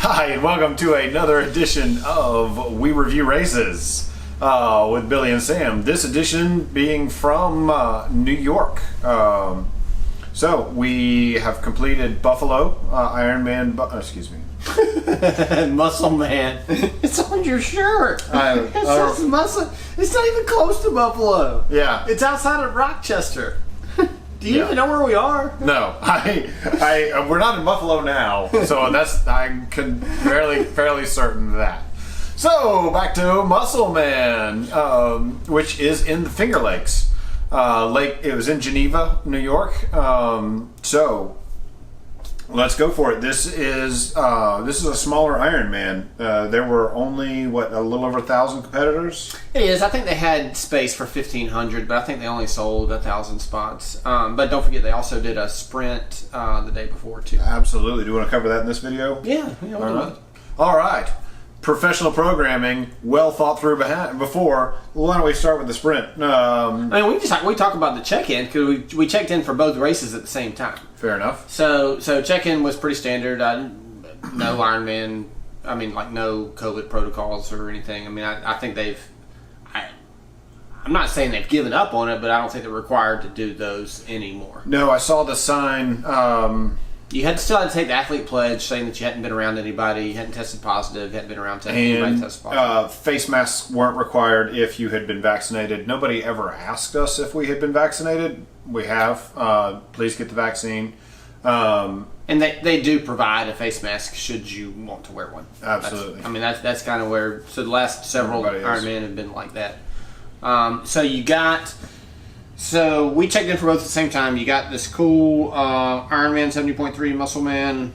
Hi, and welcome to another edition of We Review Races with Billy and Sam. This edition being from New York. So we have completed Buffalo, Ironman, Musselman. It's on your shirt. It says Muscle. It's not even close to Buffalo. Yeah. It's outside of Rochester. Do you even know where we are? No, we're not in Buffalo now, so I'm fairly certain of that. So back to Musselman, which is in the Finger Lakes. It was in Geneva, New York. So let's go for it. This is a smaller Ironman. There were only a little over 1,000 competitors. It is. I think they had space for 1,500, but I think they only sold 1,000 spots. But don't forget, they also did a sprint the day before too. Absolutely. Do you want to cover that in this video? Yeah. All right. Professional programming, well thought through before. Why don't we start with the sprint? We talk about the check-in because we checked in for both races at the same time. Fair enough. So check-in was pretty standard. No Ironman. No COVID protocols or anything. I think I'm not saying they've given up on it, but I don't think they're required to do those anymore. No, I saw the sign. You still had to take the athlete pledge saying that you hadn't been around anybody, you hadn't tested positive, you hadn't been around anybody tested positive. Face masks weren't required if you had been vaccinated. Nobody ever asked us if we had been vaccinated. We have. Please get the vaccine. And they do provide a face mask should you want to wear one. Absolutely. That's kind of where. So the last several Ironman have been like that. So we checked in for both at the same time. You got this cool Ironman 70.3 Musselman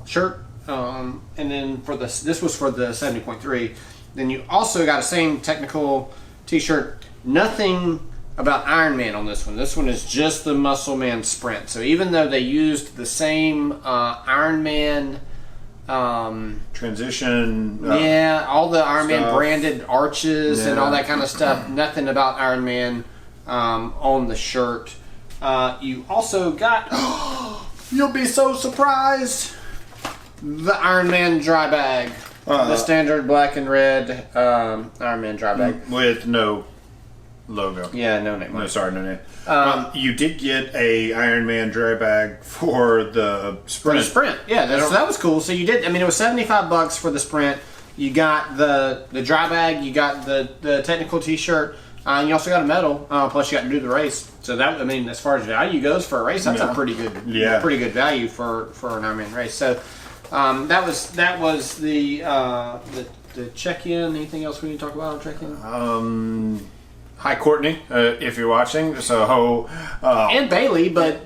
shirt, and then this was for the 70.3. Then you also got a same technical T-shirt. Nothing about Ironman on this one. This one is just the Musselman Sprint. So even though they used the same Ironman transition, all the Ironman stuff, branded arches and all that kind of stuff, nothing about Ironman on the shirt. You also got you'll be so surprised, the Ironman dry bag, the standard black and red Ironman dry bag with no logo. Yeah, no name. No name. You did get a Ironman dry bag for the sprint. For the sprint, yeah, that was cool. So you did. It was $75 for the sprint. You got the dry bag. You got the technical T-shirt. And you also got a medal. Plus, you got to do the race. So that, as far as value goes for a race, that's a pretty good value for an Ironman race. So that was the check-in. Anything else we need to talk about on check-in? Hi, Courtney, if you're watching. And Bailey, but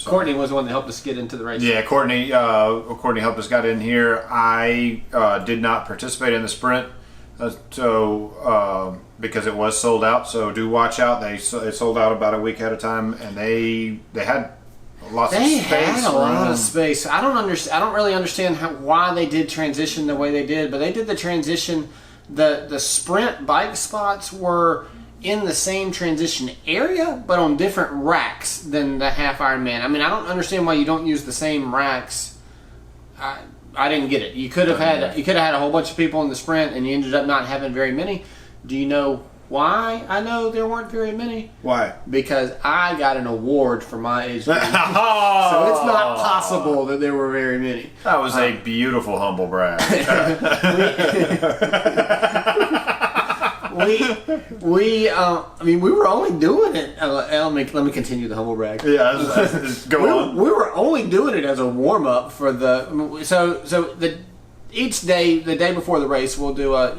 Courtney was the one that helped us get into the race. Yeah, Courtney helped us get in here. I did not participate in the sprint, because it was sold out. So do watch out. It sold out about a week at a time, and they had lots of space. They had a lot of space. I don't really understand why they did transition the way they did, but they did the transition. The sprint bike spots were in the same transition area, but on different racks than the half Ironman. I don't understand why you don't use the same racks. I didn't get it. You could have had a whole bunch of people in the sprint, and you ended up not having very many. Do you know why I know there weren't very many? Why? Because I got an award for my age group. So it's not possible that there were very many. That was a beautiful humble brag. We were only doing it. Let me continue the humble brag. Yeah, go on. We were only doing it as a warm up for each day, the day before the race, we'll do a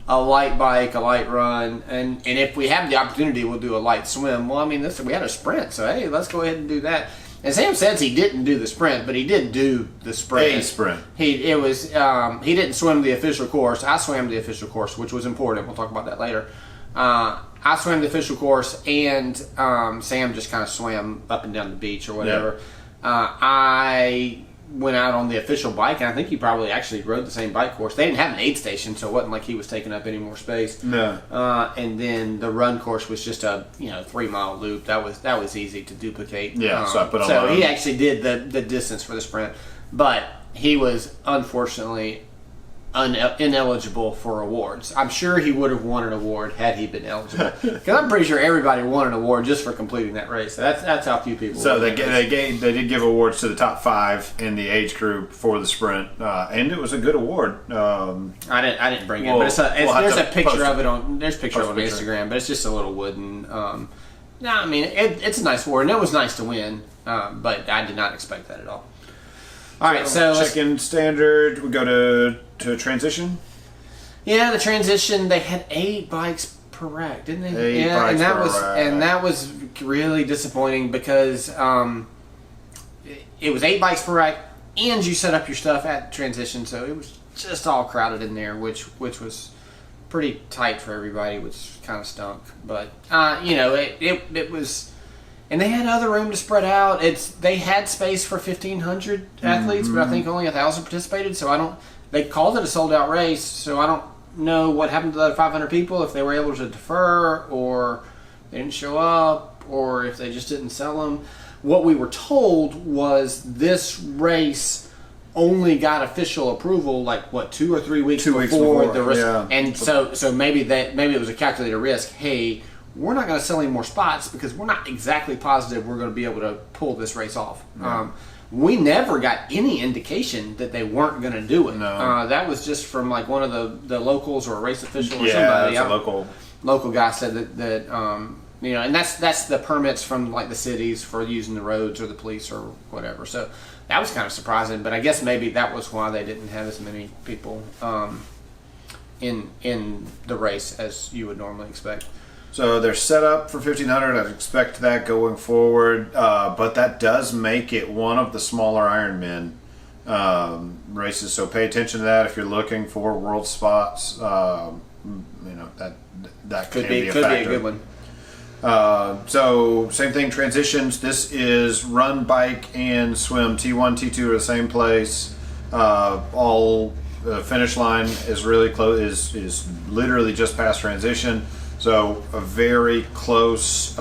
light bike, a light run, and if we have the opportunity, we'll do a light swim. Well, we had a sprint, so hey, let's go ahead and do that. And Sam says he didn't do the sprint, but he did do the sprint. A sprint. He didn't swim the official course. I swam the official course, which was important. We'll talk about that later. I swam the official course, and Sam just kind of swam up and down the beach or whatever. Yeah. I went out on the official bike, and I think he probably actually rode the same bike course. They didn't have an aid station, so it wasn't like he was taking up any more space. No. And then the run course was just a 3-mile loop. That was easy to duplicate. Yeah. So I put on. So he actually did the distance for the sprint, but he was unfortunately ineligible for awards. I'm sure he would have won an award had he been eligible. Because I'm pretty sure everybody won an award just for completing that race. So that's how few people. So they did give awards to the top 5 in the age group for the sprint, and it was a good award. I didn't bring it, but there's a picture of it on Instagram, but it's just a little wooden. No, I mean it's a nice award, and it was nice to win, but I did not expect that at all. All right, so second standard, we go to transition. Yeah, the transition. They had 8 bikes per rack, didn't they? 8 bikes per rack. And that was really disappointing because it was 8 bikes per rack, and you set up your stuff at transition, so it was just all crowded in there, which was pretty tight for everybody, which kind of stunk. But it was. And they had other room to spread out. They had space for 1,500 athletes, but I think only 1,000 participated. So they called it a sold out race. So I don't know what happened to the other 500 people, if they were able to defer, or they didn't show up, or if they just didn't sell them. What we were told was this race only got official approval 2 or 3 weeks before the risk. Yeah. And so maybe it was a calculated risk. Hey, we're not going to sell any more spots because we're not exactly positive we're going to be able to pull this race off. Yeah. We never got any indication that they weren't going to do it. No. That was just from one of the locals or a race official or somebody. Yeah, local guy said that and that's the permits from the cities for using the roads or the police or whatever. So that was kind of surprising, but I guess maybe that was why they didn't have as many people in the race as you would normally expect. So they're set up for 1,500. I'd expect that going forward, but that does make it one of the smaller Ironman races. So pay attention to that if you're looking for world spots. That could be a good one. So same thing. Transitions. This is run, bike, and swim. T1, T2 are the same place. All finish line is really close. Is literally just past transition. So a very close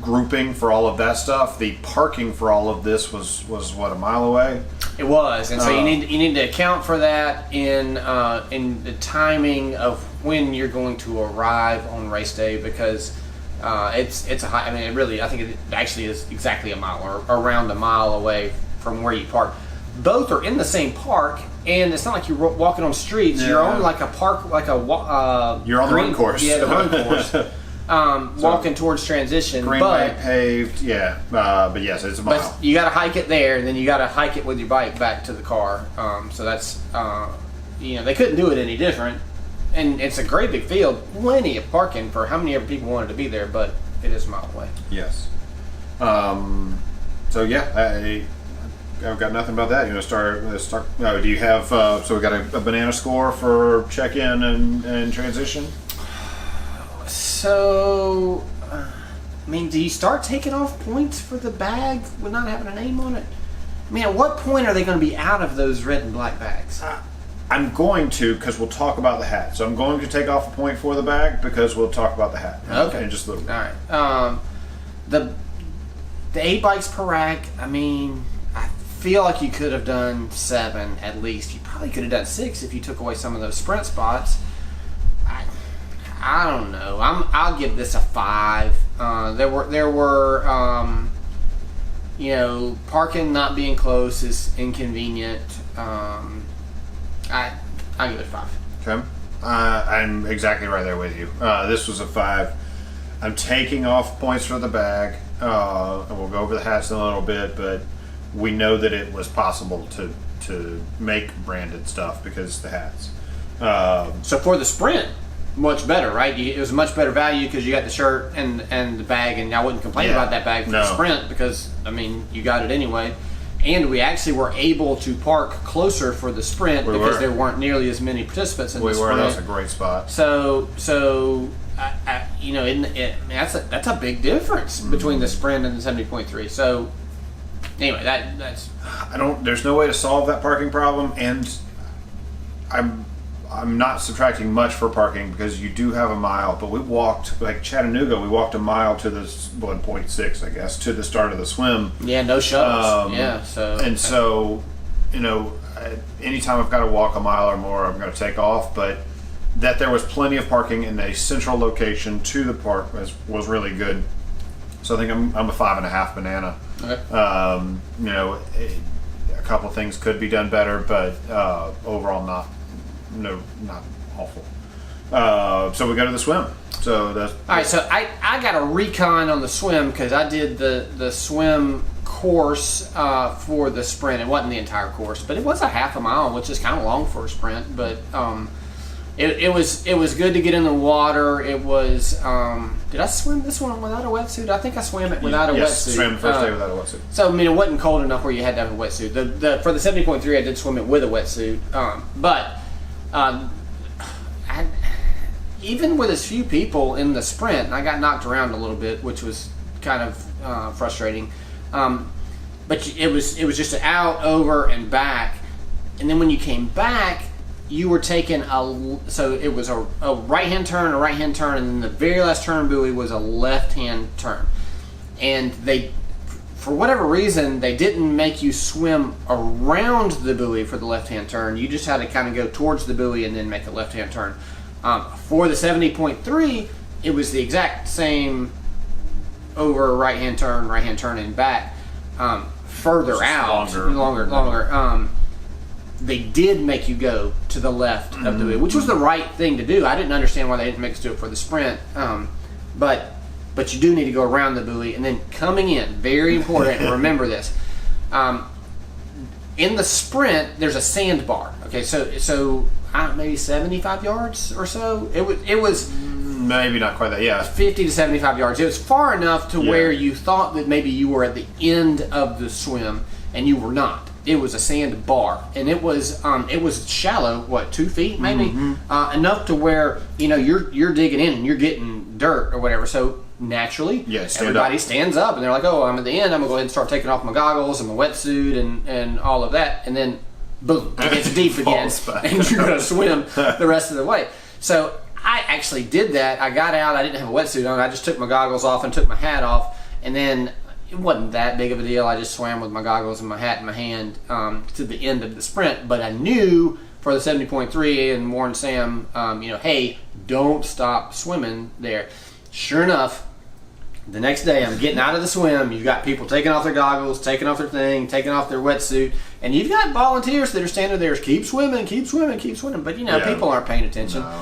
grouping for all of that stuff. The parking for all of this was what, a mile away? It was, and so you need to account for that in the timing of when you're going to arrive on race day, because it's a high. I mean, I think it actually is exactly a mile or around a mile away from where you park. Both are in the same park, and it's not like you're walking on streets. Yeah. You're on a park, you're on the run course. Yeah, the run course. Walking towards transition. Greenway paved, but yes, it's a mile. But you got to hike it there, and then you got to hike it with your bike back to the car. So that's, they couldn't do it any different. And it's a great big field, plenty of parking for how many ever people wanted to be there, but it is a mile away. Yes. I've got nothing about that. Start. No, do you have? So we got a banana score for check-in and transition. So, do you start taking off points for the bag with not having a name on it? At what point are they going to be out of those red and black bags? I'm going to, because we'll talk about the hat. So I'm going to take off a point for the bag because we'll talk about the hat in just a little bit. All right. The 8 bikes per rack. I feel like you could have done 7 at least. You probably could have done 6 if you took away some of those sprint spots. I don't know. I'll give this a 5. There were parking not being close is inconvenient. I'll give it a 5. Okay. I'm exactly right there with you. This was a 5. I'm taking off points for the bag. And we'll go over the hats in a little bit, but we know that it was possible to make branded stuff because of the hats. So for the sprint, much better, right? It was a much better value because you got the shirt and the bag, and I wouldn't complain about that bag for the sprint because, you got it anyway. And we actually were able to park closer for the sprint because there weren't nearly as many participants in the sprint. That's a great spot. So that's a big difference between the sprint and the 70.3. So anyway, that's. There's no way to solve that parking problem, and I'm not subtracting much for parking because you do have a mile, but we walked, like Chattanooga, we walked a mile to the 1.6, I guess, to the start of the swim. Yeah, no shuttles. So, anytime I've got to walk a mile or more, I'm going to take off. But that there was plenty of parking in a central location to the park was really good. So I think I'm a 5.5 banana. Okay. A couple things could be done better, but overall not awful. So we go to the swim. So that's all right. So I got a recon on the swim because I did the swim course for the sprint. It wasn't the entire course, but it was a half a mile, which is kind of long for a sprint. But it was good to get in the water. It was. Did I swim this one without a wetsuit? I think I swam it without a wetsuit. Swam the first day without a wetsuit. So I mean, it wasn't cold enough where you had to have a wetsuit. For the 70.3, I did swim it with a wetsuit. Even with as few people in the sprint, I got knocked around a little bit, which was kind of frustrating. But it was just an out, over, and back. And then when you came back, you were taking so it was a right-hand turn, and then the very last turn buoy was a left-hand turn. And they, for whatever reason, they didn't make you swim around the buoy for the left-hand turn. You just had to kind of go towards the buoy and then make a left-hand turn. For the 70.3, it was the exact same over right-hand turn, and back. Further just out, longer. They did make you go to the left of the buoy, which was the right thing to do. I didn't understand why they didn't make us do it for the sprint. But you do need to go around the buoy, and then coming in, very important, remember this. In the sprint, there's a sandbar. Okay, so maybe 75 yards or so. It was maybe not quite that. Yeah, 50 to 75 yards. It was far enough to where you thought that maybe you were at the end of the swim, and you were not. It was a sandbar, and it was shallow, 2 feet maybe, enough to where you're digging in and you're getting dirt or whatever. So naturally, everybody stands up and they're like, "Oh, I'm at the end. I'm gonna go ahead and start taking off my goggles and my wetsuit and all of that." And then, boom, it gets deep again, and you're gonna swim the rest of the way. So I actually did that. I got out. I didn't have a wetsuit on. I just took my goggles off and took my hat off, and then it wasn't that big of a deal. I just swam with my goggles and my hat in my hand to the end of the sprint. But I knew for the 70.3 and warned Sam, hey, don't stop swimming there. Sure enough, the next day I'm getting out of the swim. You've got people taking off their goggles, taking off their thing, taking off their wetsuit, and you've got volunteers that are standing there, keep swimming, keep swimming, keep swimming. But people aren't paying attention. No.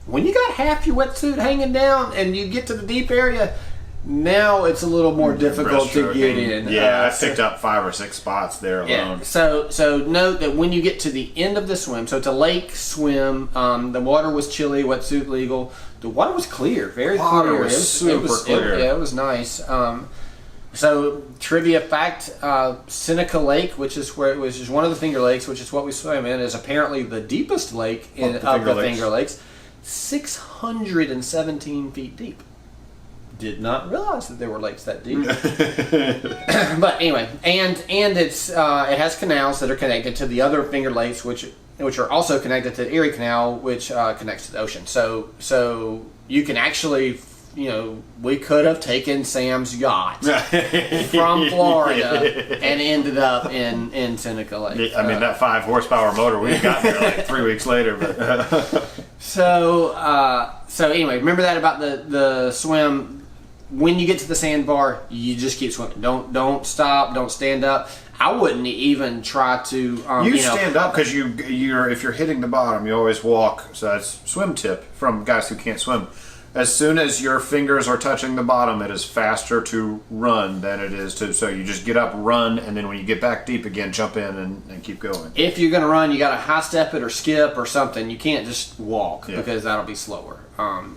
When you got half your wetsuit hanging down and you get to the deep area, now it's a little more difficult to get in. Yeah, I picked up 5 or 6 spots there alone. Yeah. So note that when you get to the end of the swim, so it's a lake swim. The water was chilly, wetsuit legal. The water was clear, very clear. It was super clear. It was nice. So trivia fact: Seneca Lake, which is one of the Finger Lakes, which is what we swam in, is apparently the deepest lake of the Finger Lakes, 617 feet deep. Did not realize that there were lakes that deep. But anyway, and it has canals that are connected to the other Finger Lakes, which are also connected to the Erie Canal, which connects to the ocean. So you can actually, we could have taken Sam's yacht from Florida and ended up in Seneca Lake. I mean, that 5 horsepower motor, we got there like 3 weeks later. But So anyway, remember that about the swim. When you get to the sandbar, you just keep swimming. Don't stop. Don't stand up. I wouldn't even try to. Stand up because if you're hitting the bottom, you always walk. So that's swim tip from guys who can't swim. As soon as your fingers are touching the bottom, it is faster to run than it is to. So you just get up, run, and then when you get back deep again, jump in and keep going. If you're going to run, you got to high step it or skip or something. You can't just walk because that'll be slower.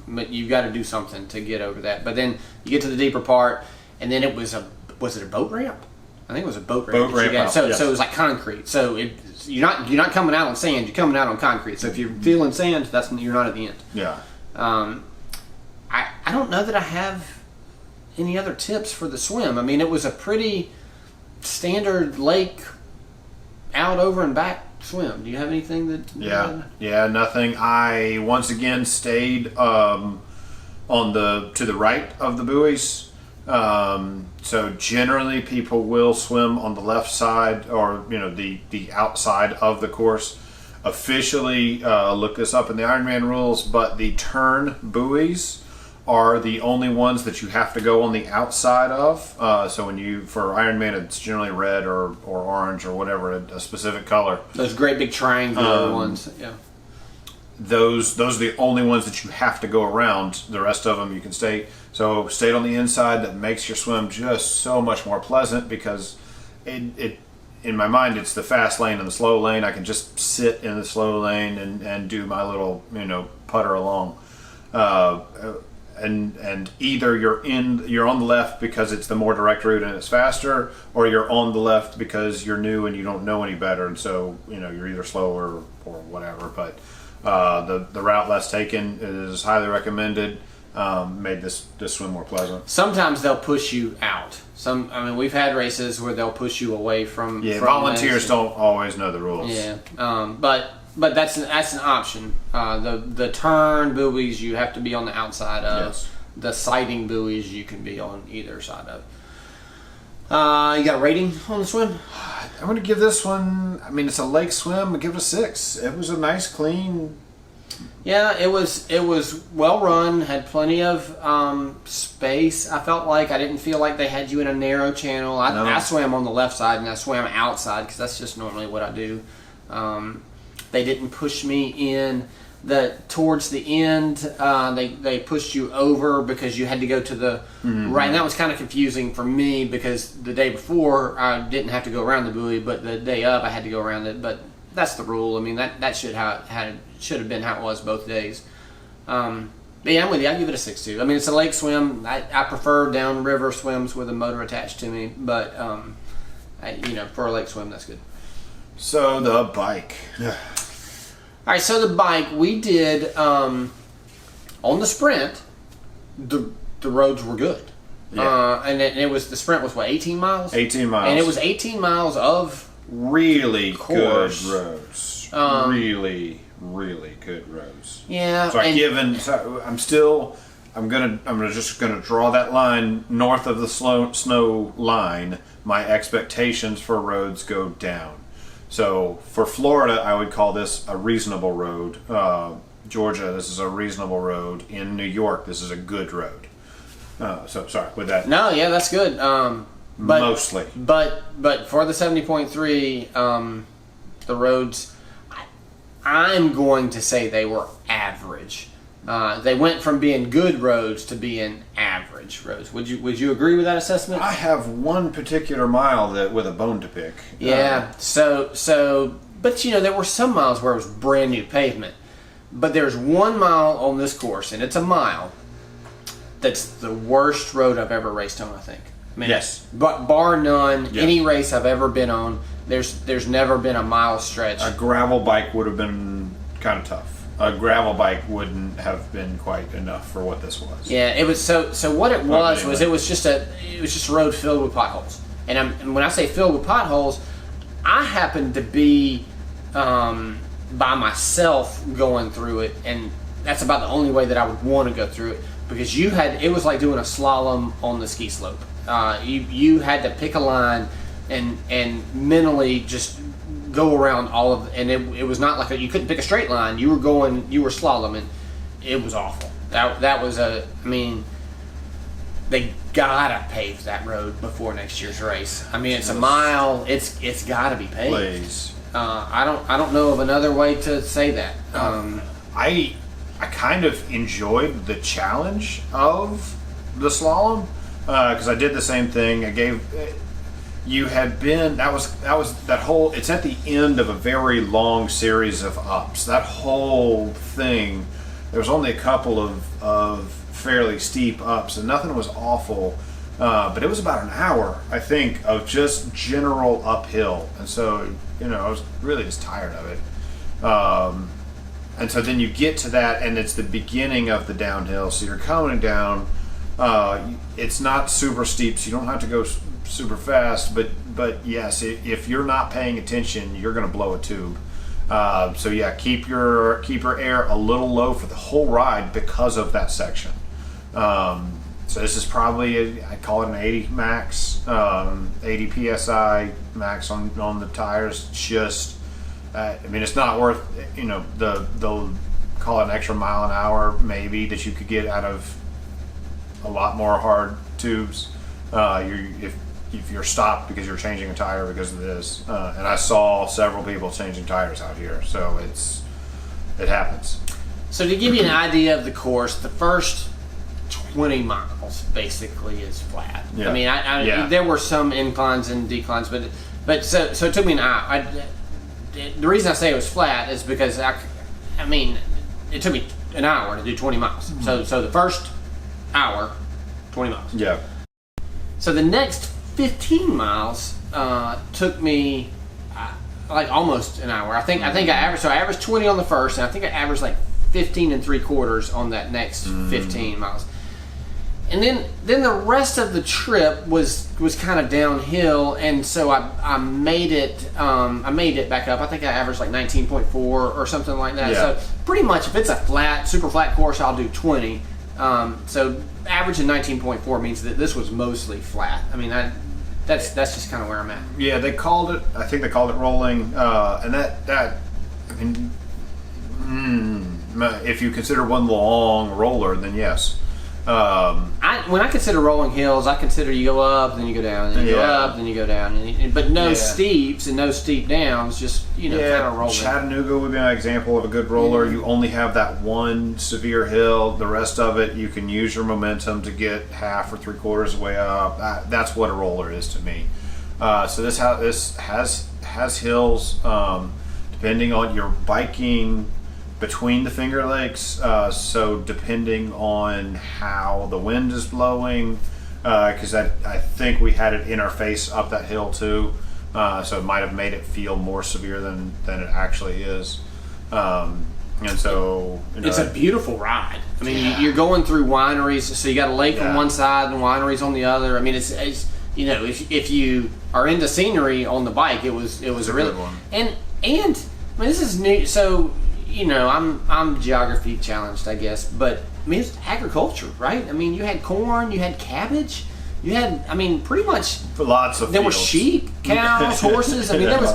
But you've got to do something to get over that. But then you get to the deeper part, and then was it a boat ramp? I think it was a boat ramp. So it was like concrete. So you're not coming out on sand. You're coming out on concrete. So if you're feeling sand, you're not at the end. Yeah. I don't know that I have any other tips for the swim. I mean, it was a pretty standard lake out, over, and back swim? Do you have anything that? Yeah, nothing. I once again stayed to the right of the buoys. So generally, people will swim on the left side, or the outside of the course. Officially, look this up in the Ironman rules, but the turn buoys are the only ones that you have to go on the outside of. So for Ironman, it's generally red or orange or whatever, a specific color. Those great big triangular ones. Yeah. Those are the only ones that you have to go around. The rest of them you can stay. So stayed on the inside. That makes your swim just so much more pleasant, because it in my mind, it's the fast lane and the slow lane. I can just sit in the slow lane and do my little putter along. And either you're on the left because it's the more direct route and it's faster, or you're on the left because you're new and you don't know any better, and so you're either slower or whatever. But the route less taken is highly recommended. Made this swim more pleasant. Sometimes they'll push you out. We've had races where they'll push you away from. Yeah, volunteers don't always know the rules. Yeah, but that's an option. The turn buoys you have to be on the outside of. Yes. The sighting buoys you can be on either side of. You got a rating on the swim? I'm going to give this one. It's a lake swim. I give it a 6. It was a nice, clean. Yeah, it was well run. Had plenty of space. I felt like I didn't feel like they had you in a narrow channel. I swam on the left side and I swam outside because that's just normally what I do. They didn't push me in. Towards the end, they pushed you over because you had to go to the right. And that was kind of confusing for me because the day before I didn't have to go around the buoy, but the day up I had to go around it. But that's the rule. That should have been how it was both days. But yeah, I'm with you. I give it a 6 too. It's a lake swim. I prefer downriver swims with a motor attached to me, but for a lake swim, that's good. So the bike. All right, so the bike we did on the sprint. The roads were good, and it was the sprint was 18 miles. 18 miles, and it was 18 miles of really course. Good roads. Really good roads. Yeah. So I'm just gonna draw that line north of the snow line. My expectations for roads go down. So for Florida, I would call this a reasonable road. Georgia, this is a reasonable road. In New York, this is a good road. So sorry with that. No, yeah, that's good. Mostly. But for the 70.3, the roads, I'm going to say they were average. They went from being good roads to being average roads. Would you agree with that assessment? I have one particular mile with a bone to pick. Yeah. But there were some miles where it was brand new pavement. But there's 1 mile on this course, and it's a mile. That's the worst road I've ever raced on, I think. Yes. But bar none, Yes. Any race I've ever been on, there's never been a mile stretch. A gravel bike would have been kind of tough. A gravel bike wouldn't have been quite enough for what this was. Yeah, it was so what it was it was just a road filled with potholes. And when I say filled with potholes, I happened to be by myself going through it, and that's about the only way that I would want to go through it, because it was like doing a slalom on the ski slope. You had to pick a line and mentally just go around all of, and it was not like you couldn't pick a straight line. You were slaloming. It was awful. That was they gotta pave that road before next year's race. It's a mile. It's gotta be paved. Please. I don't know of another way to say that. I kind of enjoyed the challenge of the slalom because I did the same thing. You had been that was that whole. It's at the end of a very long series of ups. That whole thing. There was only a couple of fairly steep ups, and nothing was awful. But it was about an hour, I think, of just general uphill, and so I was really just tired of it. And so then you get to that, and it's the beginning of the downhill. So you're coming down. It's not super steep, so you don't have to go super fast. But yes, if you're not paying attention, you're going to blow a tube. So yeah, keep your air a little low for the whole ride because of that section. So this is probably, I call it an 80 max, 80 psi max on the tires. Just, I mean, it's not worth, you know, the call it an extra mile an hour maybe that you could get out of a lot more hard tubes. If you're stopped because you're changing a tire because of this, and I saw several people changing tires out here, so it happens. So to give you an idea of the course, the first 20 miles basically is flat. Yeah. I mean, there were some inclines and declines, but so it took me an hour. The reason I say it was flat is because I mean, it took me an hour to do 20 miles. Mm-hmm. So the first hour, 20 miles. Yeah. So the next 15 miles took me like almost an hour. I think I averaged 20 on the first, and I think I averaged like 15 3/4 on that next 15 miles. And then the rest of the trip was kind of downhill, and so I made it back up. I think I averaged like 19.4 or something like that. Yeah. So pretty much, if it's a super flat course, I'll do 20. So averaging 19.4 means that this was mostly flat. I mean, that's just kind of where I'm at. Yeah, they called it. I think they called it rolling, and that. I mean, if you consider one long roller, then yes. When I consider rolling hills, I consider you go up, then you go down, then you go up, then you go down, but no steeps and no steep downs. Just kind of rolling. Chattanooga would be an example of a good roller. You only have that one severe hill. The rest of it, you can use your momentum to get half or 3/4 way up. That's what a roller is to me. So this has hills, depending on your biking between the Finger Lakes, so depending on how the wind is blowing, because I think we had it in our face up that hill too, so it might have made it feel more severe than it actually is. And so it's a beautiful ride. I mean, you're going through wineries, so you got a lake on one side and wineries on the other. I mean, it's if you are into scenery on the bike, it was a really good one. And I mean, this is new, so. I'm geography challenged, I guess, but I mean, it's agriculture, right? I mean, you had corn, you had cabbage, you had, I mean, pretty much lots of there fields. were sheep, cows, horses. I mean, there was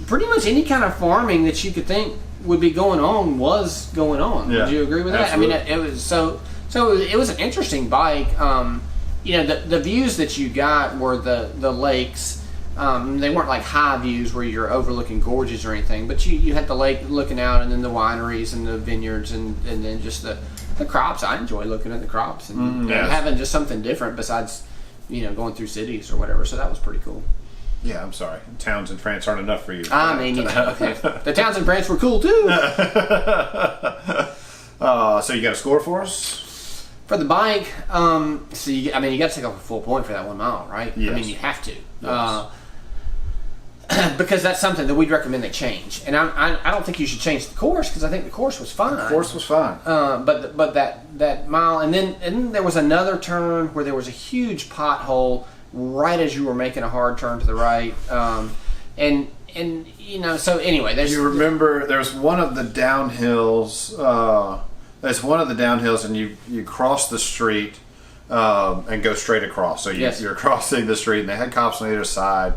pretty much any kind of farming that you could think would be going on was going on. Yeah, would you agree with absolutely. that? I mean, it was so it was an interesting bike. The views that you got were the lakes. They weren't like high views where you're overlooking gorges or anything, but you had the lake looking out, and then the wineries and the vineyards, and then just the crops. I enjoy looking at the crops and having just something different besides going through cities or whatever. So that was pretty cool. Yeah, I'm sorry. Towns in France aren't enough for you. I mean, okay. The towns in France were cool too. So you got a score for us? For the bike, so you got to take off a full point for that 1 mile, right? Yes. I mean, you have to. Yes. Because that's something that we'd recommend they change, and I don't think you should change the course because I think the course was fine. The course was fine. But that mile, and then there was another turn where there was a huge pothole right as you were making a hard turn to the right, and so anyway, there's. You remember there's one of the downhills. There's one of the downhills, and you cross the street and go straight across. So you're crossing the street, and they had cops on either side.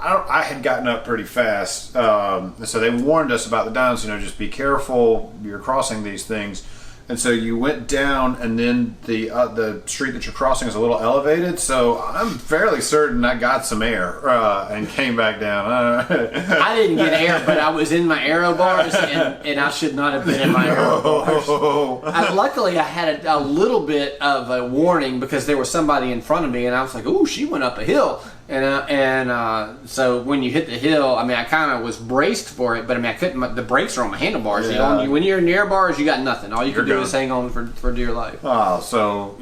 I had gotten up pretty fast, so they warned us about the downs. Just be careful. You're crossing these things, and so you went down, and then the street that you're crossing is a little elevated. So I'm fairly certain I got some air and came back down. I didn't get air, but I was in my aero bars, and I should not have been in my aero bars. Luckily, I had a little bit of a warning because there was somebody in front of me, and I was like, "Ooh, she went up a hill." So when you hit the hill, I mean, I kind of was braced for it, but I mean, I couldn't. The brakes are on my handlebars. Yeah. When you're in the air bars, you got nothing. All you can do is hang on for dear life. So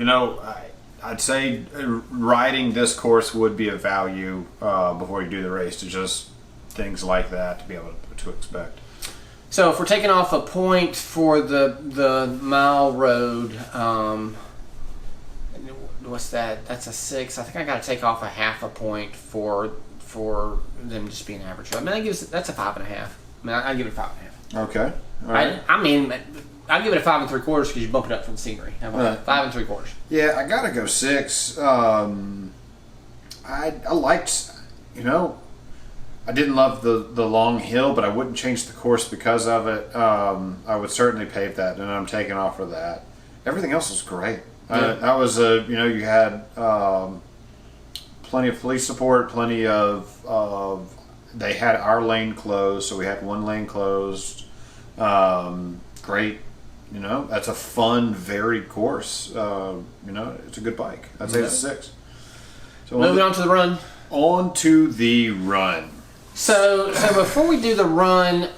I'd say riding this course would be a value before you do the race, to just things like that to be able to expect. So if we're taking off a point for the mile road. What's that? That's a 6. I think I got to take off a half a point for them just being average. I mean, that's a 5.5. I mean, I give it 5.5. Okay. All right. I mean, I'll give it a 5 3/4 because you bump it up from the scenery. How about that? 5 3/4. Yeah, I gotta go 6. I liked, I didn't love the long hill, but I wouldn't change the course because of it. I would certainly pave that, and I'm taking off for that. Everything else was great. That was you had plenty of police support, plenty of they had our lane closed, so we had one lane closed. Great. That's a fun, varied course. It's a good bike. I'd say it's a 6. So moving on to the run. On to the run. So before we do the run,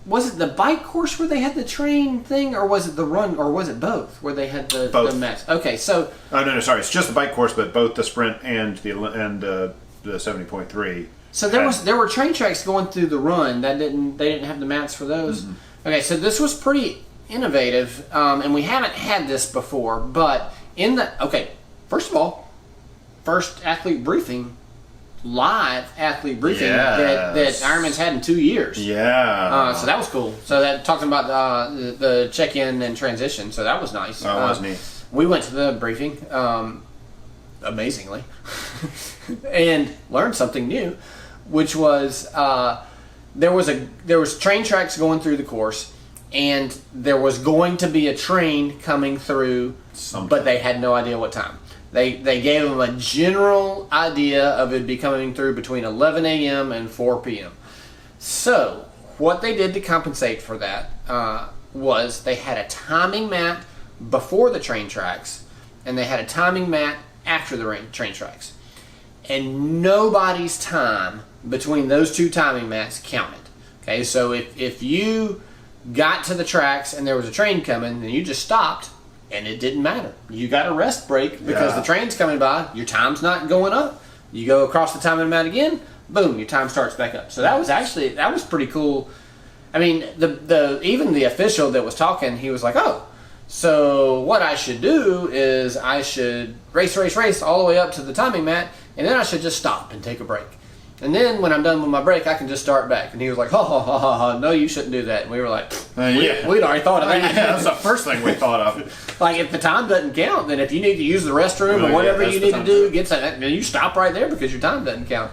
was it the bike course where they had the train thing, or was it the run, or was it both where they had the mats? Okay, so no, sorry, it's just the bike course, but both the sprint and the 70.3. So there were train tracks going through the run they didn't have the mats for those. Mm-hmm. Okay, so this was pretty innovative, and we haven't had this before. But first of all, first live athlete briefing that Ironman's had in 2 years. Yeah. So that was cool. So that talking about the check-in and transition. So that was nice. That was neat. We went to the briefing, amazingly, and learned something new, which was there was train tracks going through the course, and there was going to be a train coming through, but they had no idea what time. They gave them a general idea of it be coming through between 11 a.m. and 4 p.m. So what they did to compensate for that was they had a timing mat before the train tracks, and they had a timing mat after the train tracks. And nobody's time between those two timing mats counted. Okay, so if you got to the tracks and there was a train coming, then you just stopped, and it didn't matter. You got a rest break because the train's coming by. Your time's not going up. You go across the timing mat again, boom, your time starts back up. So that was pretty cool. I mean, even the official that was talking, he was like, "Oh, so what I should do is I should race all the way up to the timing mat, and then I should just stop and take a break. And then when I'm done with my break, I can just start back." And he was like, "Ha ha ha ha ha! No, you shouldn't do that." And we were like, "We'd already thought of that." Yeah, that's the first thing we thought of. Like, if the time doesn't count, then if you need to use the restroom or whatever you need to do, you stop right there because your time doesn't count.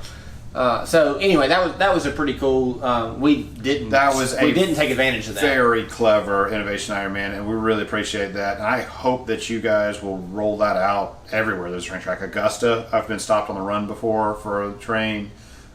So anyway, that was a pretty cool. We didn't take advantage of that. Very clever innovation, Ironman, and we really appreciate that. And I hope that you guys will roll that out everywhere. There's a train track. Augusta, I've been stopped on the run before for a train.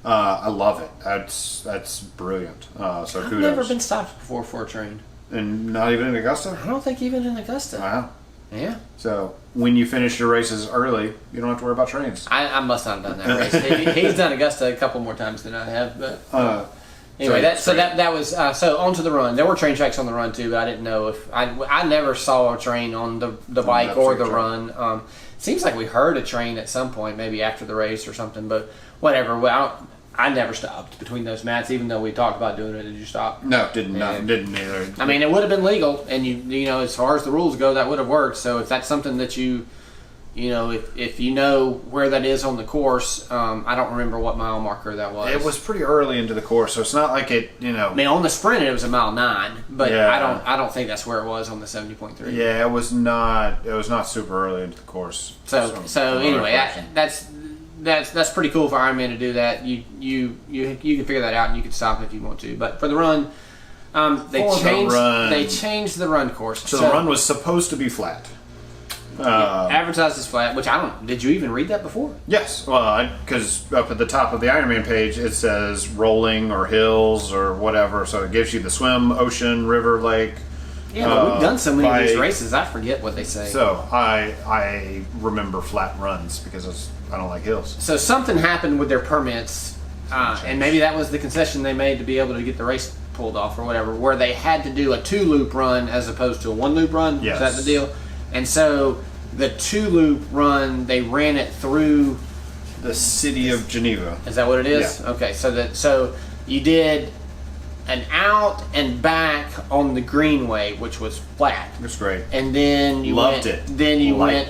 I love it. That's brilliant. So kudos. I've never been stopped before for a train. And not even in Augusta? I don't think even in Augusta. Wow. Yeah. So when you finish your races early, you don't have to worry about trains. I must not have done that race. He's done Augusta a couple more times than I have. But anyway, that was so on to the run. There were train tracks on the run too, but I didn't know if I never saw a train on the bike or the run. Seems like we heard a train at some point, maybe after the race or something. But whatever. Well, I never stopped between those mats, even though we talked about doing it. Did you stop? No, didn't either. I mean, it would have been legal, and you know, as far as the rules go, that would have worked. So if that's something that if you know where that is on the course, I don't remember what mile marker that was. It was pretty early into the course, so it's not like it. I mean, on the sprint it was a mile 9, but I don't think that's where it was on the 70.3. Yeah, it was not. It was not super early into the course. So anyway, that's pretty cool for Ironman to do that. You can figure that out, and you can stop if you want to. But for the run, they changed the run course. So the run was supposed to be flat. Advertised as flat, which did you even read that before? Yes, well, because up at the top of the Ironman page it says rolling or hills or whatever, so it gives you the swim, ocean, river, lake. Yeah, but we've done so many of these races, I forget what they say. So I remember flat runs because I don't like hills. So something happened with their permits, and maybe that was the concession they made to be able to get the race pulled off or whatever, where they had to do a 2-loop run as opposed to a 1-loop run. Yes. Is that the deal? And so the 2-loop run, they ran it through the city of Geneva. Is that what it is? Yeah. Okay, so you did an out and back on the greenway, which was flat. It was great. And then you went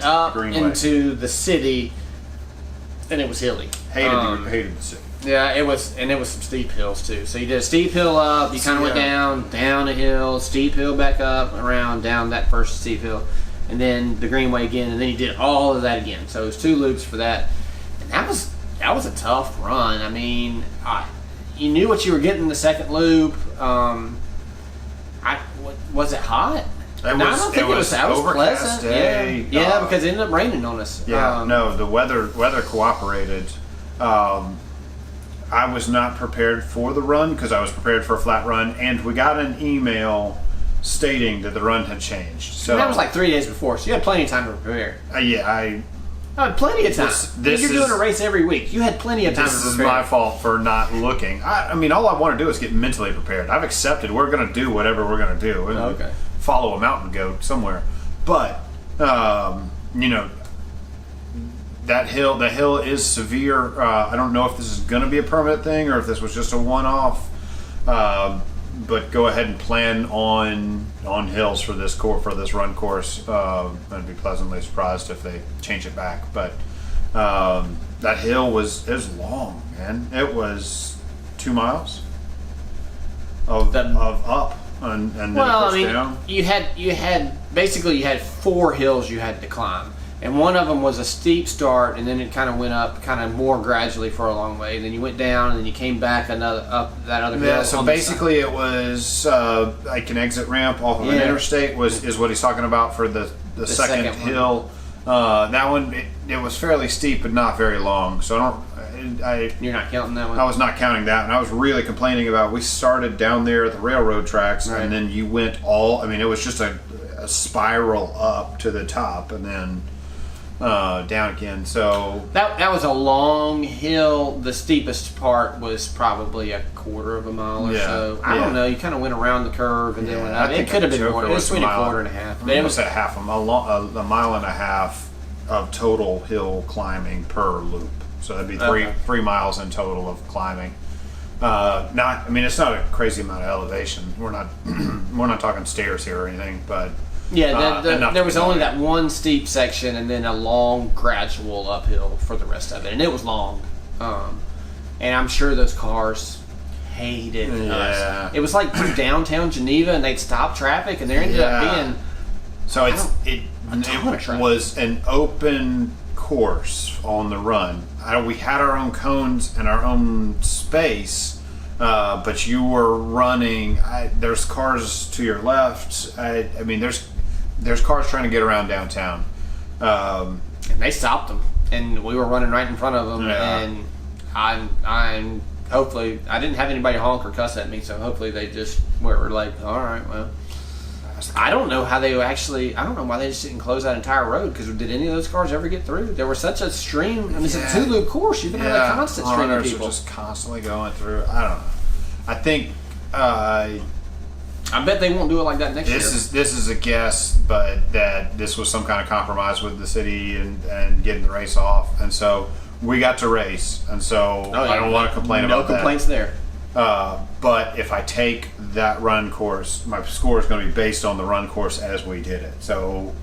up into the city, and it was hilly. Hated the city. Yeah, it was some steep hills too. So you did a steep hill up, you kind of went down a hill, steep hill back up, around, down that first steep hill, and then the greenway again, and then you did all of that again. So it was 2 loops for that, and that was a tough run. I mean, you knew what you were getting in the second loop. Was it hot? I don't think it was pleasant. Day. Yeah, because it ended up raining on us. Yeah, no, the weather cooperated. I was not prepared for the run because I was prepared for a flat run, and we got an email stating that the run had changed. So and that was like 3 days before, so you had plenty of time to prepare. I had plenty of time. You're doing a race every week. You had plenty of time to prepare. This is my fault for not looking. I mean, all I want to do is get mentally prepared. I've accepted we're going to do whatever we're going to do. Okay. Follow a mountain goat somewhere. But, you know, the hill is severe. I don't know if this is going to be a permanent thing or if this was just a one-off. But go ahead and plan on hills for this run course. I'd be pleasantly surprised if they change it back. But that hill was long, man. It was 2 miles of up and then down. You had basically 4 hills you had to climb. And one of them was a steep start, and then it kind of went up kind of more gradually for a long way. And then you went down, and then you came back up that other hill. Yeah, so basically it was like an exit ramp off of an interstate is what he's talking about for the second hill. That one, it was fairly steep but not very long. So you're not counting that one? I was not counting that, and I was really complaining about we started down there at the railroad tracks, right, and then you went it was just a spiral up to the top, and then down again. So that was a long hill. The steepest part was probably a quarter of a mile or so. I don't know. You kind of went around the curve and then went up. It could have been more. It was between a quarter and a half. It was a mile and a half of total hill climbing per loop. So that'd be 3 miles in total of climbing. It's not a crazy amount of elevation. We're not talking stairs here or anything, but. Yeah, there was only that one steep section and then a long gradual uphill for the rest of it. And it was long. And I'm sure those cars hated us. It was like through downtown Geneva, and they'd stop traffic, and there ended up being... So it was an open course on the run. We had our own cones and our own space, but you were running... there's cars to your left. There's cars trying to get around downtown. And they stopped them, and we were running right in front of them. And I'm hopefully I didn't have anybody honk or cuss at me, so hopefully they just were like, all right, well. I don't know how they actually. I don't know why they just didn't close that entire road. Because did any of those cars ever get through? There was such a stream. It's a 2-loop course. You've got a constant stream of people. Were just constantly going through. I don't know. I think. I bet they won't do it like that next year. This is a guess, but that this was some kind of compromise with the city and getting the race off, and so we got to race, and so I don't want to complain about that. No complaints there. But if I take that run course, my score is going to be based on the run course as we did it. So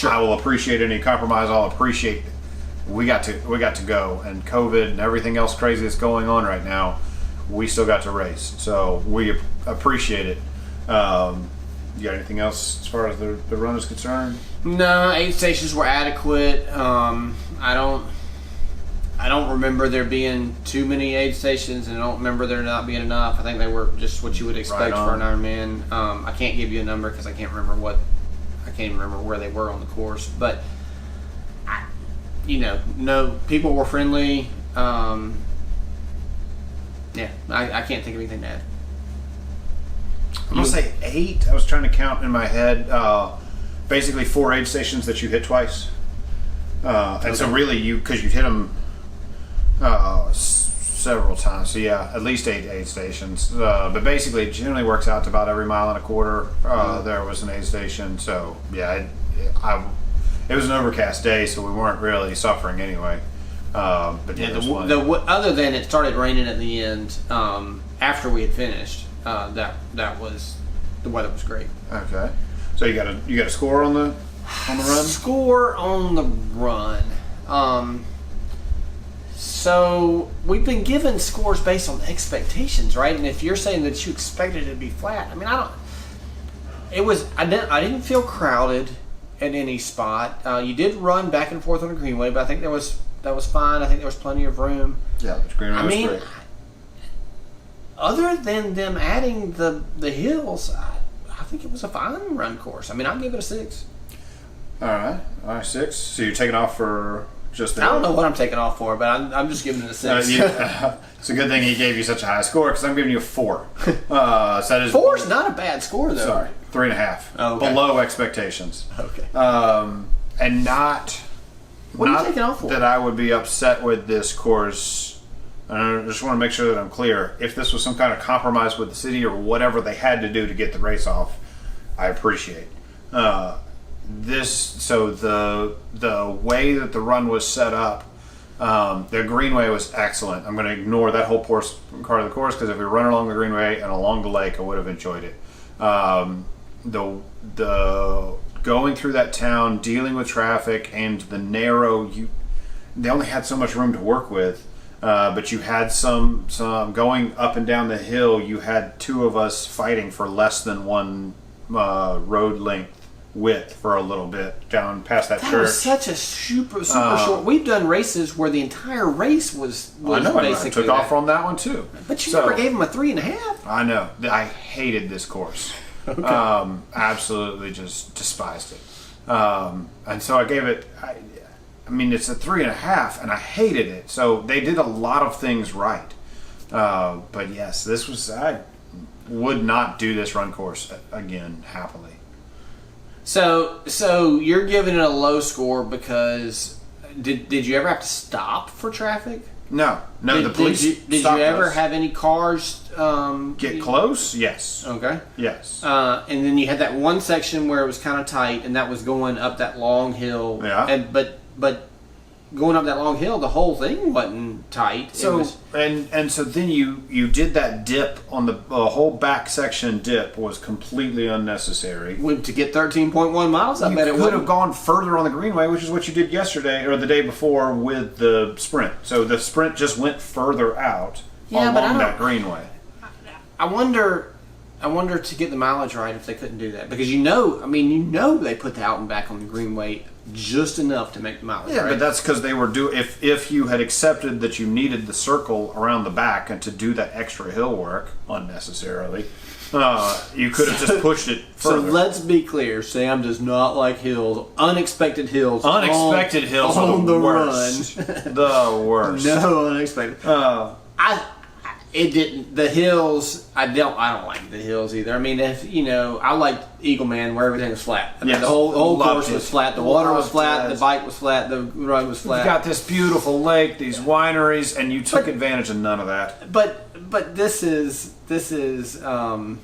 I will appreciate any compromise. I'll appreciate we got to go, and COVID and everything else crazy that's going on right now, we still got to race. So we appreciate it. You got anything else as far as the run is concerned? No, 8 stations were adequate. I don't remember there being too many aid stations, and I don't remember there not being enough. I think they were just what you would expect for an Ironman. I can't give you a number because I can't remember where they were on the course. But no, people were friendly. I can't think of anything to add. I'm gonna say 8. I was trying to count in my head. Basically, 4 aid stations that you hit twice, and so really because you hit them several times. So yeah, at least 8 aid stations. But basically, it generally works out to about every mile and a quarter. There was an aid station. So yeah, it was an overcast day, so we weren't really suffering anyway. But yeah, other than it started raining at the end after we had finished. That was the weather was great. Okay, so you got a score on the run. Score on the run. So we've been given scores based on expectations, right? And if you're saying that you expected it to be flat, I mean, I don't. It was. I didn't feel crowded at any spot. You did run back and forth on the greenway, but I think that was fine. I think there was plenty of room. Yeah, the greenway was great. Other than them adding the hills, I think it was a fine run course. I mean, I'll give it a 6. All right, 6. So you're taking off for just the. I don't know what I'm taking off for, but I'm just giving it a 6. It's a good thing he gave you such a high score because I'm giving you a 4. So that is 4's not a bad score though. Sorry, 3.5. Oh, okay. Below expectations. Okay. And not. What are you taking off for? That I would be upset with this course. I just want to make sure that I'm clear. If this was some kind of compromise with the city or whatever they had to do to get the race off, I appreciate. So the way that the run was set up, the greenway was excellent. I'm going to ignore that whole part of the course because if we run along the greenway and along the lake, I would have enjoyed it. The going through that town, dealing with traffic, and the narrow. They only had so much room to work with. But you had some going up and down the hill. You had 2 of us fighting for less than 1 road length width for a little bit down past that church. That was such a super short. We've done races where the entire race was I know. basically I took off from that one too. But you never gave him a 3.5. I know. I hated this course. Okay. Absolutely, just despised it. And so I gave it. I mean, it's a 3.5, and I hated it. So they did a lot of things right. But yes, this was. I would not do this run course again happily. So you're giving it a low score because did you ever have to stop for traffic? No. The police. Did you ever have any cars get close? Yes. Okay. Yes. And then you had that one section where it was kind of tight, and that was going up that long hill. Yeah. But going up that long hill, the whole thing wasn't tight. So so then you did that dip on the whole back section. Dip was completely unnecessary. To get 13.1 miles, I bet it would have gone further on the greenway, which is what you did yesterday or the day before with the sprint. So the sprint just went further out along that greenway. I wonder to get the mileage right if they couldn't do that because they put the out and back on the greenway just enough to make the mileage. Yeah, right? but that's because they were if you had accepted that you needed the circle around the back and to do that extra hill work unnecessarily, you could have just pushed it further. So let's be clear: Sam does not like hills, unexpected hills. Unexpected hills on are the worst. Run. The worst. No unexpected. It didn't. The hills. I don't like the hills either. I mean, I like Eagle Man where everything was flat. I mean, the whole course was flat. The water was flat. The bike was flat. The road was flat. You've got this beautiful lake, these wineries, and you took advantage of none of that. But this is you're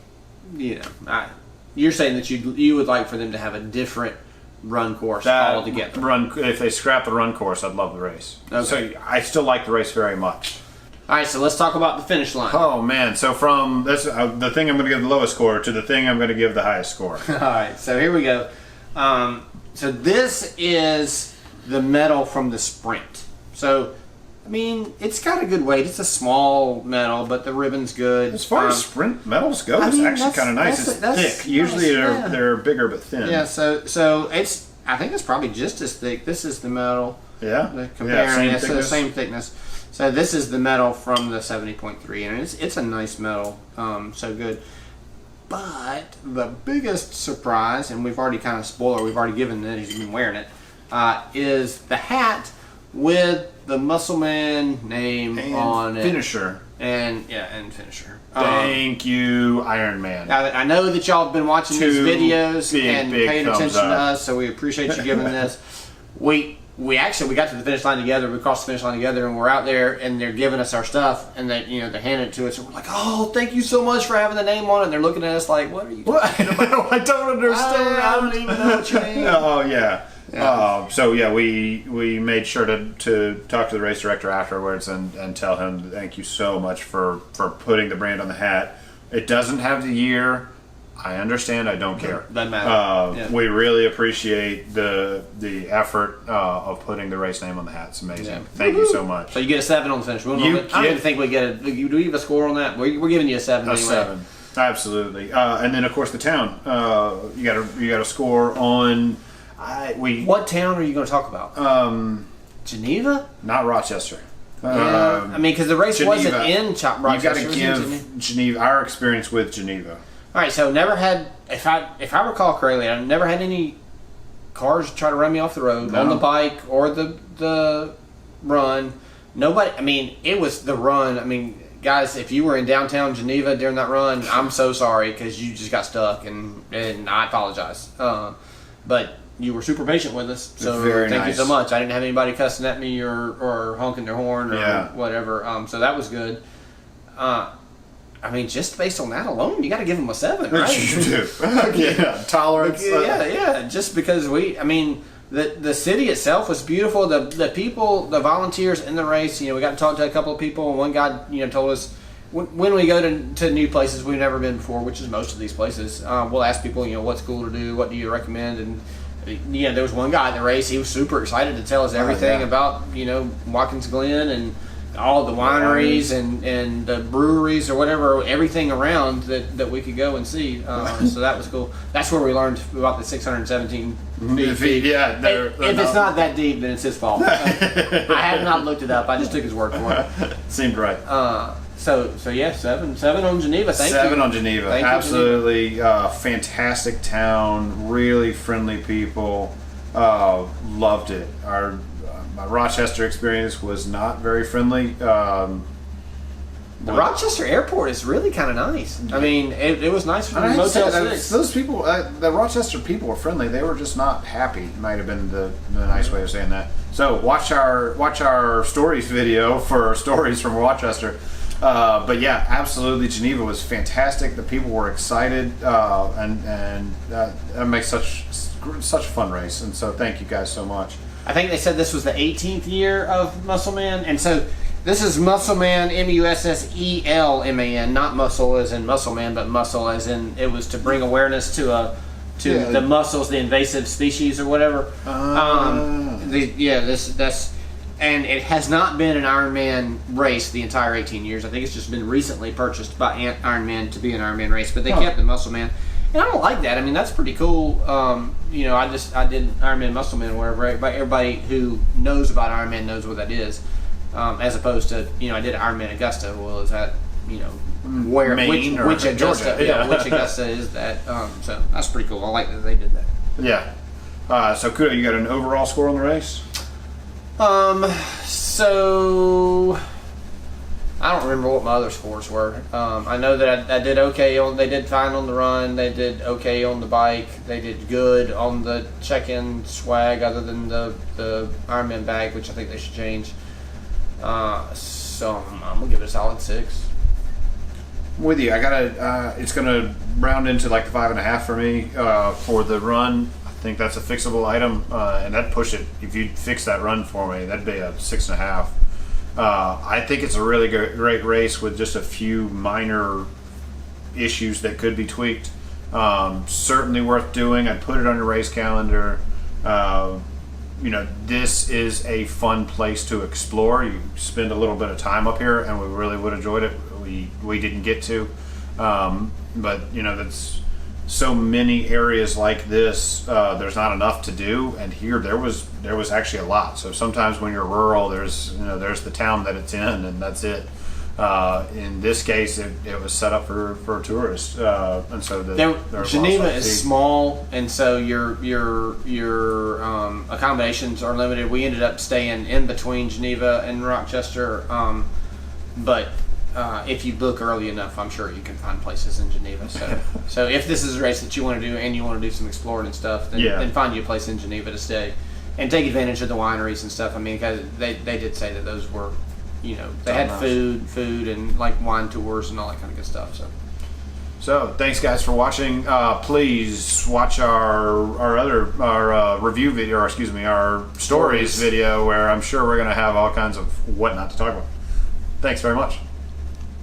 saying that you would like for them to have a different run course altogether. If they scrap the run course, I'd love the race. Okay. So I still like the race very much. All right, so let's talk about the finish line. Oh man! So from this, the thing I'm going to give the lowest score to the thing I'm going to give the highest score. All right, so here we go. So this is the medal from the sprint. So, I mean, it's got a good weight. It's a small medal, but the ribbon's good. As far as sprint medals go, it's actually kind of nice. It's thick. Usually they're bigger but thin. Yeah. So it's. I think it's probably just as thick. This is the medal. Yeah. It's the same thickness. So this is the medal from the 70.3, and it's a nice medal, so good. But the biggest surprise, and we've already kind of spoiled, we've already given it, he's been wearing it, is the hat with the Musselman name on it. Finisher. And finisher. Thank you, Ironman. I know that y'all have been watching these videos and paying attention to up. us, so we appreciate you giving this. We got to the finish line together. We crossed the finish line together, and we're out there, and they're giving us our stuff, and they're handing it to us, and we're like, "Oh, thank you so much for having the name on it." And they're looking at us like, "What are you talking about?" I don't understand. I don't even know what you mean. Oh yeah. So we made sure to talk to the race director afterwards and tell him thank you so much for putting the brand on the hat. It doesn't have the year. I understand. I don't care. Doesn't matter. We really appreciate the effort of putting the race name on the hat. It's amazing. Yeah. Thank you so much. So you get a 7 on the finish. I don't even think we get a. Do we have a score on that? We're giving you a 7. A 7. Absolutely. And then of course the town. You got a score on. What town are you going to talk about? Geneva? Not Rochester. Yeah. I mean, because the race wasn't in Rochester. You got to give Geneva our experience with Geneva. All right, so never had, if I recall correctly, I never had any cars try to run me off the road on the bike or the run. Nobody. I mean, it was the run. I mean, guys, if you were in downtown Geneva during that run, I'm so sorry because you just got stuck, and I apologize. But you were super patient with us, so thank you so much. I didn't have anybody cussing at me or honking their horn or whatever. So that was good. I mean, just based on that alone, you got to give them a 7, right? You do. Yeah, tolerance. Yeah. Just because the city itself was beautiful. The people, the volunteers in the race. We got to talk to a couple of people, and one guy, told us when we go to new places we've never been before, which is most of these places. We'll ask people, what's cool to do, what do you recommend, and there was one guy in the race. He was super excited to tell us everything about Watkins Glen and all the wineries and the breweries or whatever, everything around that we could go and see. So that was cool. That's where we learned about the 617 feet. Yeah, if it's not that deep, then it's his fault. I have not looked it up. I just took his word for it. Seemed right. So yeah, 7 on Geneva. Thank you. 7 on Geneva. Absolutely fantastic town. Really friendly people. Loved it. My Rochester experience was not very friendly. The Rochester airport is really kind of nice. I mean, it was nice for the Motel 6. Those people, the Rochester people were friendly. They were just not happy. Might have been the nice way of saying that. So watch our stories video for stories from Rochester. But yeah, absolutely, Geneva was fantastic. The people were excited, and that makes such a fun race. And so thank you guys so much. I think they said this was the 18th year of Musselman, and so this is Musselman, Musselman, not muscle as in Musselman, but muscle as in it was to bring awareness to the mussels, the invasive species or whatever. And it has not been an Ironman race the entire 18 years. I think it's just been recently purchased by Ironman to be an Ironman race, but they kept the Musselman. And I don't like that. I mean, that's pretty cool. I did Ironman Musselman where everybody who knows about Ironman knows what that is, as opposed to I did Ironman Augusta. Well, is that where Maine which Augusta? Georgia, yeah. Which Augusta is that? So that's pretty cool. I like that they did that. Yeah. So Kudo, you got an overall score on the race? So I don't remember what my other scores were. I know that I did okay they did fine on the run. They did okay on the bike. They did good on the check-in swag, other than the Ironman bag, which I think they should change. So I'm gonna give it a solid 6. I'm with you. I gotta. It's gonna round into like the 5.5 for me for the run. I think that's a fixable item, and that'd push it. If you'd fix that run for me, that'd be a 6.5. I think it's a really great race with just a few minor issues that could be tweaked. Certainly worth doing. I'd put it on your race calendar. This is a fun place to explore. You spend a little bit of time up here, and we really would have enjoyed it. We didn't get to, but that's so many areas like this. There's not enough to do, and here there was actually a lot. So sometimes when you're rural, there's the town that it's in, and that's it. In this case, it was set up for tourists, and so Geneva is small, and so your accommodations are limited. We ended up staying in between Geneva and Rochester, but if you book early enough, I'm sure you can find places in Geneva. So if this is a race that you want to do and you want to do some exploring and stuff, then find you a place in Geneva to stay and take advantage of the wineries and stuff. I mean, because they did say that those were, they had food and like wine tours and all that kind of good stuff. So thanks guys for watching. Please watch our review video, or excuse me, our stories video, where I'm sure we're going to have all kinds of what not to talk about. Thanks very much.